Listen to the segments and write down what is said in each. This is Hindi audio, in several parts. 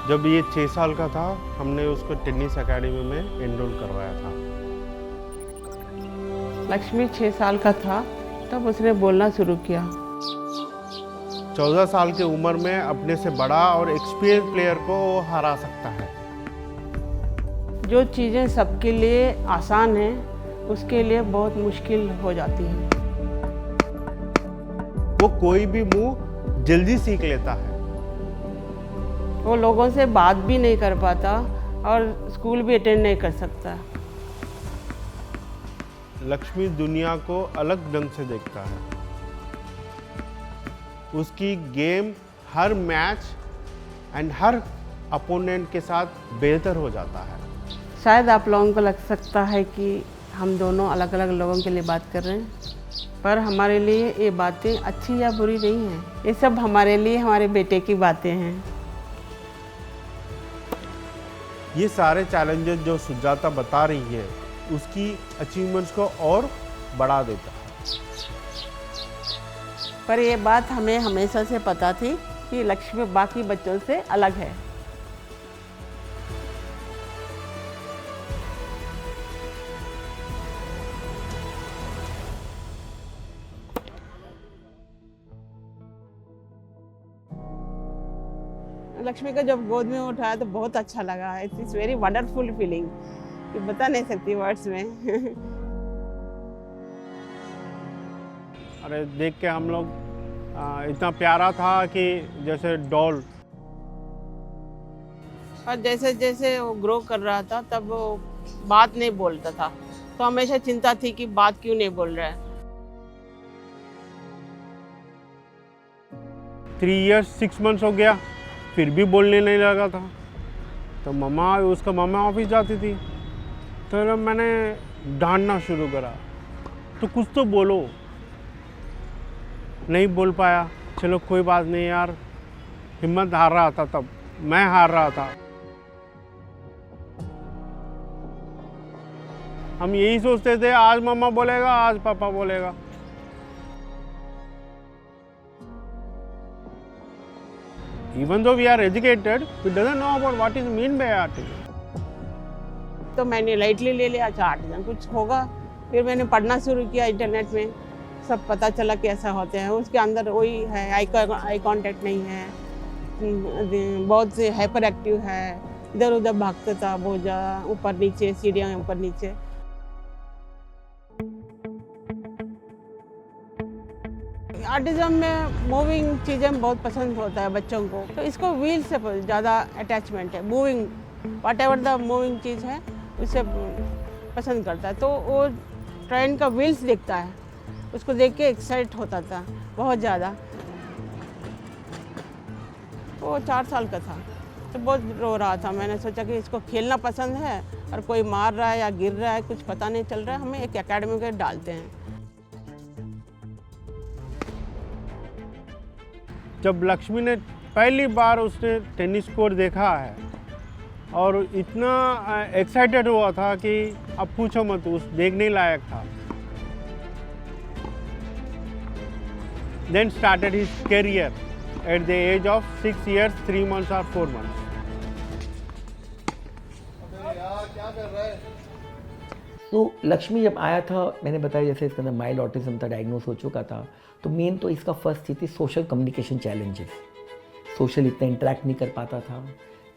जब ये 6 साल का था, हमने उसको टेनिस एकेडमी में एनरोल करवाया था। लक्ष्मी 6 साल का था तब उसने बोलना शुरू किया। 14 साल की उम्र में अपने से बड़ा और एक्सपीरियंस प्लेयर को वो हरा सकता है। जो चीज़ें सबके लिए आसान हैं, उसके लिए बहुत मुश्किल हो जाती हैं। वो कोई भी मूव जल्दी सीख लेता है। वो लोगों से बात भी नहीं कर पाता और स्कूल भी अटेंड नहीं कर सकता। लक्ष्मी दुनिया को अलग ढंग से देखता है। उसकी game her match and her opponent के साथ बेहतर हो जाता है। शायद आप लोगों को लग सकता है कि हम दोनों अलग अलग लोगों के लिए बात कर रहे हैं, पर हमारे लिए ये बातें अच्छी या बुरी नहीं हैं। ये सब हमारे लिए हमारे बेटे की बातें हैं। ये सारे चैलेंजेस जो सुजाता बता रही है, उसकी अचीवमेंट्स को और बढ़ा देता है। पर ये बात हमें हमेशा से पता थी कि लक्ष्मी बाकी बच्चों से अलग है। लक्ष्मी को जब गोद में उठाया तो बहुत अच्छा लगा। It is very wonderful feeling कि बता नहीं सकती वर्ड्स में। अरे देख के हम लोग इतना प्यारा था कि जैसे डॉल। और जैसे जैसे वो ग्रो कर रहा था तब वो बात नहीं बोलता था, तो हमेशा चिंता थी कि बात क्यों नहीं बोल रहा है। 3 years 6 months हो गया, फिर भी बोलने नहीं लगा था। तो उसका मम्मा ऑफिस जाती थी, तो मैंने डांटना शुरू करा, तो कुछ तो बोलो। नहीं बोल पाया। चलो कोई बात नहीं यार, हिम्मत हार रहा था, तब मैं हार रहा था। हम यही सोचते थे, आज मम्मा बोलेगा, आज पापा बोलेगा। Even though we are educated, we doesn't know about what is mean by autism. तो मैंने लाइटली ले लिया, अच्छा ऑटिज्म कुछ होगा। फिर मैंने पढ़ना शुरू किया इंटरनेट में, सब पता चला कैसा होते हैं। उसके अंदर वही है, आई कांटेक्ट नहीं है, बहुत से हाइपर एक्टिव है, इधर उधर भागता था बहुत ज़्यादा, ऊपर नीचे सीढ़ियाँ ऊपर नीचे। ऑटिज्म में मूविंग चीज़ें बहुत पसंद होता है बच्चों को, तो इसको व्हील से ज़्यादा अटैचमेंट है। Moving whatever the moving चीज़ है उससे पसंद करता है। तो वो ट्रेन का व्हील्स देखता है, उसको देख के एक्साइट होता था बहुत ज़्यादा। वो 4 साल का था तो बहुत रो रहा था। मैंने सोचा कि इसको खेलना पसंद है और कोई मार रहा है या गिर रहा है, कुछ पता नहीं चल रहा है, हमें एक एकेडमी में डालते हैं। जब लक्ष्मी ने पहली बार उसने टेनिस कोर्ट देखा है और इतना एक्साइटेड हुआ था कि अब पूछो मत, उस देखने लायक था। Then started his career at the age of 6 years 3 months or 4 months. तो लक्ष्मी जब आया था, मैंने बताया जैसे इसके अंदर माइल्ड ऑटिज्म था, डायग्नोस हो चुका था। तो मेन तो इसका फर्स्ट थी सोशल कम्युनिकेशन चैलेंजेस। सोशल इतना इंटरेक्ट नहीं कर पाता था,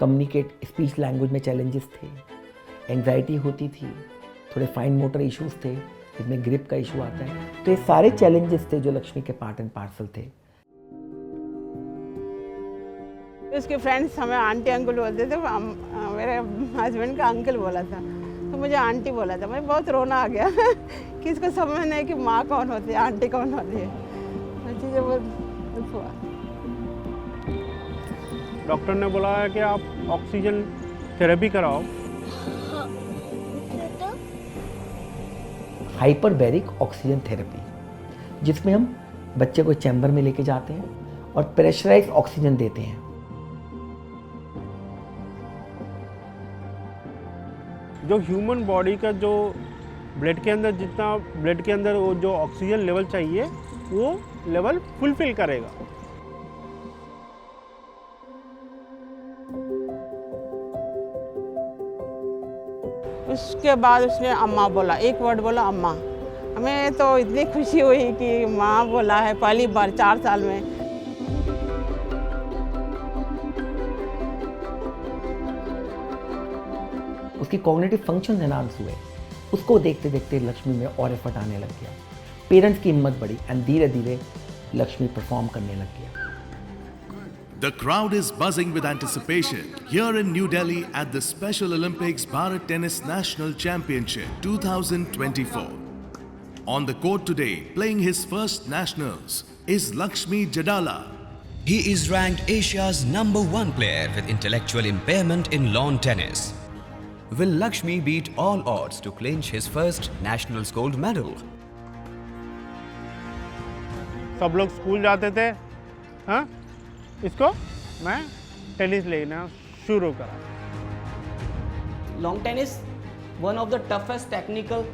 कम्युनिकेट स्पीच लैंग्वेज में चैलेंजेस थे, एंग्जाइटी होती थी, थोड़े फाइन मोटर इश्यूज थे, इसमें ग्रिप का इशू आता है। तो ये सारे चैलेंजेस थे जो लक्ष्मी के पार्ट एंड पार्सल थे। उसके फ्रेंड्स हमें आंटी अंकल बोलते थे, मेरे हस्बैंड का अंकल बोला था तो मुझे आंटी बोला था। मुझे बहुत रोना आ गया कि इसको समझ नहीं कि माँ कौन होती है, आंटी कौन होती है। चीज़ें बहुत दुख हुआ। डॉक्टर ने बोला है कि आप ऑक्सीजन थेरेपी कराओ। हाइपरबैरिक ऑक्सीजन थेरेपी, जिसमें हम बच्चे को चैम्बर में लेके जाते हैं और प्रेशराइज ऑक्सीजन देते हैं। जो ह्यूमन बॉडी का जो ब्लड के अंदर जितना ब्लड के अंदर वो जो ऑक्सीजन लेवल चाहिए वो लेवल फुलफिल करेगा। उसके बाद उसने अम्मा बोला, एक वर्ड बोला अम्मा। हमें तो इतनी खुशी हुई कि माँ बोला है पहली बार 4 साल में। उसकी कॉग्निटिव फंक्शंस एनहांस हुए। उसको देखते देखते लक्ष्मी में और एफर्ट आने लग गया। पेरेंट्स की हिम्मत बढ़ी एंड धीरे धीरे लक्ष्मी परफॉर्म करने लग गया। The crowd is buzzing with anticipation here in New Delhi at the Special Olympics Bharat Tennis National Championship 2024. On the court today, playing his first nationals, is Lakshmi Jadala. He is ranked Asia's #1 player with intellectual impairment in lawn tennis. Will Lakshmi beat all odds to clinch his first nationals gold medal? सब लोग स्कूल जाते थे, हाँ, इसको मैं टेनिस लेना शुरू करा। Long tennis one of the toughest technical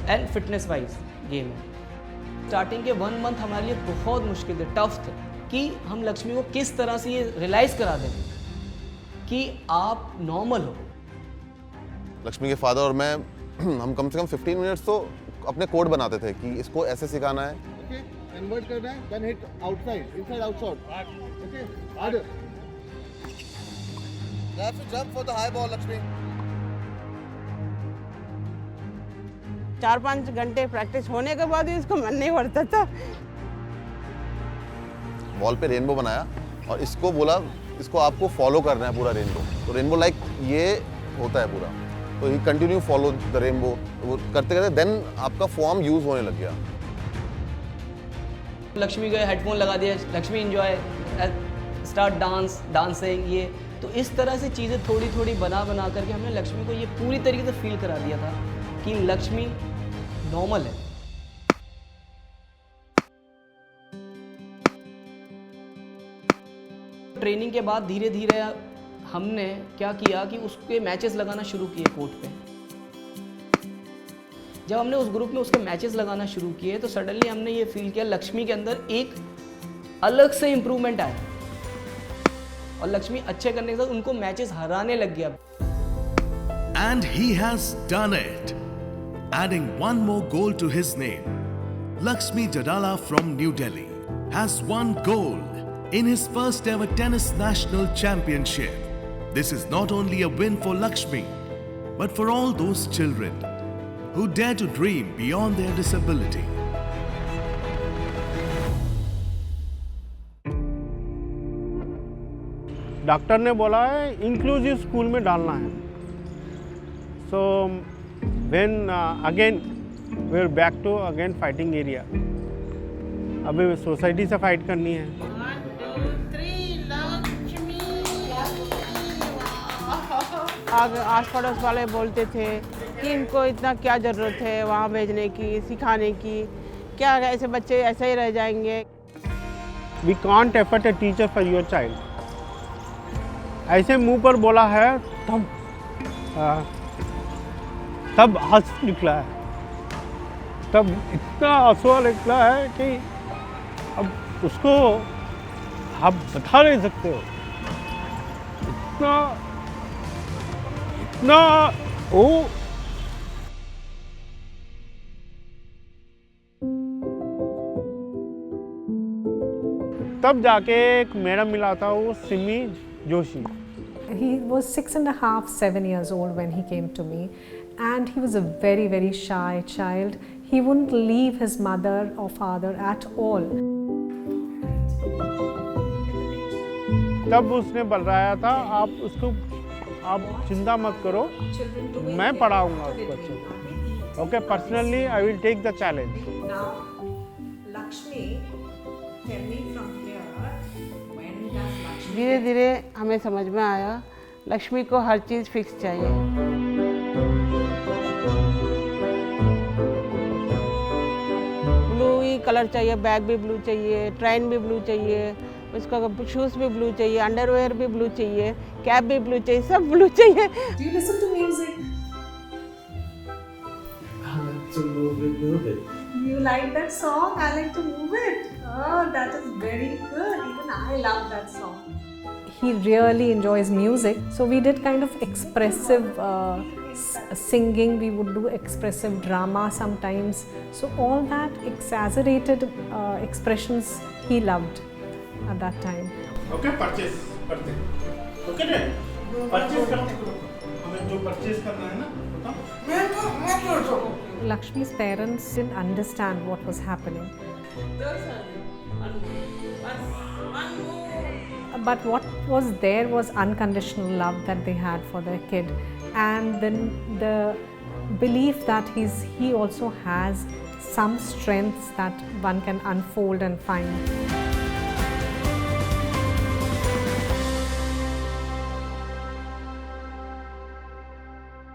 and fitness wise game है। स्टार्टिंग के 1 मंथ हमारे लिए बहुत मुश्किल थे, टफ थे कि हम लक्ष्मी को किस तरह से ये रियलाइज करा दें कि आप नॉर्मल हो। लक्ष्मी के फादर और मैं हम कम से कम 15 मिनट्स तो अपने कोड बनाते थे कि इसको ऐसे सिखाना है। Okay, convert करना है, then hit outside, inside, outside. Okay, harder. You have to jump for the high ball, Lakshmi. 4-5 घंटे प्रैक्टिस होने के बाद ही इसको मन नहीं भरता था। वॉल पे रेनबो बनाया और इसको बोला इसको आपको फॉलो करना है पूरा रेनबो। तो रेनबो लाइक ये होता है पूरा, तो ही कंटिन्यू फॉलो द रेनबो। वो करते करते देन आपका फॉर्म यूज होने लग गया। लक्ष्मी को हेडफोन लगा दिया, लक्ष्मी एंजॉय स्टार्ट डांसिंग ये, तो इस तरह से चीज़ें थोड़ी थोड़ी बना करके हमने लक्ष्मी को ये पूरी तरीके से फील करा दिया था कि लक्ष्मी नॉर्मल है। ट्रेनिंग के बाद धीरे धीरे हमने क्या किया कि उसके मैचेस लगाना शुरू किए कोर्ट पे। जब हमने उस ग्रुप में उसके मैचेस लगाना शुरू किए तो सडनली हमने ये फील किया लक्ष्मी के अंदर एक अलग से इम्प्रूवमेंट आया और लक्ष्मी अच्छे करने के साथ उनको मैचेस हराने लग गया। And he has done it, adding one more goal to his name. Lakshmi Jadala from New Delhi has won gold in his first ever tennis national championship. This is not only a win for Lakshmi, but for all those children who dare to dream beyond their disability. Doctor ने बोला है इंक्लूसिव स्कूल में डालना है। So when again we are back to again fighting area. अभी सोसाइटी से फाइट करनी है। 1 2 3 लक्ष्मी। आस पड़ोस वाले बोलते थे कि इनको इतना क्या ज़रूरत है वहाँ भेजने की, सिखाने की, क्या ऐसे बच्चे ऐसे ही रह जाएंगे। We can't afford a teacher for your child. ऐसे मुंह पर बोला है तब हंस निकला है, तब इतना आंसू निकला है कि अब उसको आप बता नहीं सकते हो। इतना ओ तब जाके एक मैडम मिला था, वो Simi Joshi. He was 6.5, 7 years old when he came to me, and he was a very, very shy child. He wouldn't leave his mother or father at all. तब उसने बताया था आप चिंता मत करो, मैं पढ़ाऊंगा उस बच्चे को। Okay, personally I will take the challenge. Now, Lakshmi, tell me from here, when does Lakshmi? धीरे धीरे हमें समझ में आया लक्ष्मी को हर चीज़ फिक्स चाहिए। ब्लू ही कलर चाहिए, बैग भी ब्लू चाहिए, ट्रेन भी ब्लू चाहिए, उसका शूज़ भी ब्लू चाहिए, अंडरवेयर भी ब्लू चाहिए, कैप भी ब्लू चाहिए, सब ब्लू चाहिए। Do you listen to music? I like to move it. You like that song? I like to move it. Oh, that is very good. Even I love that song. He really enjoys music, so we did kind of expressive singing, we would do expressive drama sometimes. So all that exaggerated expressions he loved at that time. Okay purchase करते ओके डे परचेस करते हमें जो परचेस करना है ना बताओ Lakshmi's parents didn't understand what was happening. But what was there was unconditional love that they had for their kid, and then the belief that he also has some strengths that one can unfold and find.